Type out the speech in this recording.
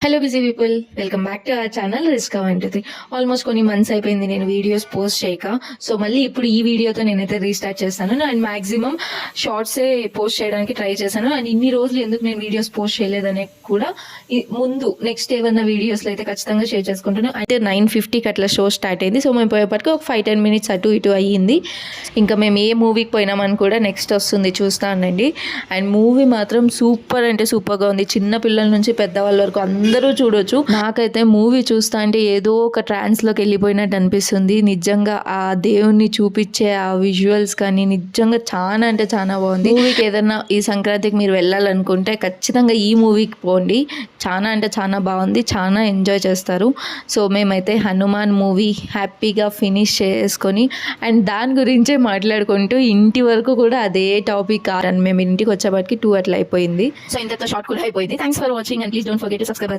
Hello busy people, welcome back to our channel రిస్కా వంటిది. Almost కొన్ని మంత్స్ అయిపోయింది నేను వీడియోస్ పోస్ట్ చేయక. సో మళ్ళీ ఇప్పుడు ఈ వీడియోతో నేనైతే రీస్టార్ట్ చేస్తాను. అండ్ మాక్సిమం షార్ట్సే పోస్ట్ చేయడానికి ట్రై చేశాను. అండ్ ఇన్ని రోజులు ఎందుకు నేను వీడియోస్ పోస్ట్ చేయలేదనే కూడా ముందు నెక్స్ట్ ఏమన్నా వీడియోస్లో అయితే ఖచ్చితంగా షేర్ చేసుకుంటున్నాను. అయితే 9:50కి అట్లా షో స్టార్ట్ అయింది. సో మేము పోయేపటికి ఒక 5-10 minutes అటు ఇటు అయ్యింది. ఇంకా మేము ఏ మూవీకి పోయినామని కూడా నెక్స్ట్ వస్తుంది, చూస్తా ఉండండి. అండ్ మూవీ మాత్రం సూపర్ అంటే సూపర్గా ఉంది. చిన్న పిల్లల నుంచి పెద్దవాళ్ళ వరకు అందరూ చూడొచ్చు. నాకైతే మూవీ చూస్తా అంటే ఏదో ఒక ట్రాన్స్లోకి వెళ్ళిపోయినట్టు అనిపిస్తుంది. నిజంగా ఆ దేవుణ్ణి చూపించే ఆ విజువల్స్ కానీ నిజంగా చాలా అంటే చాలా బాగుంది. మూవీకి ఏదన్నా ఈ సంక్రాంతికి మీరు వెళ్ళాలనుకుంటే ఖచ్చితంగా ఈ మూవీకి పోండి. చాలా అంటే చాలా బాగుంది, చాలా ఎంజాయ్ చేస్తారు. సో మేమైతే హనుమాన్ మూవీ హ్యాపీగా ఫినిష్ చేసుకొని అండ్ దాని గురించే మాట్లాడుకుంటూ ఇంటి వరకు కూడా అదే టాపిక్. అండ్ మేము ఇంటికి వచ్చేప్పటికి 2 అట్లా అయిపోయింది. సో ఇంతతో షార్ట్ కూడా అయిపోయింది. Thanks for watching and please don't forget to subscribe.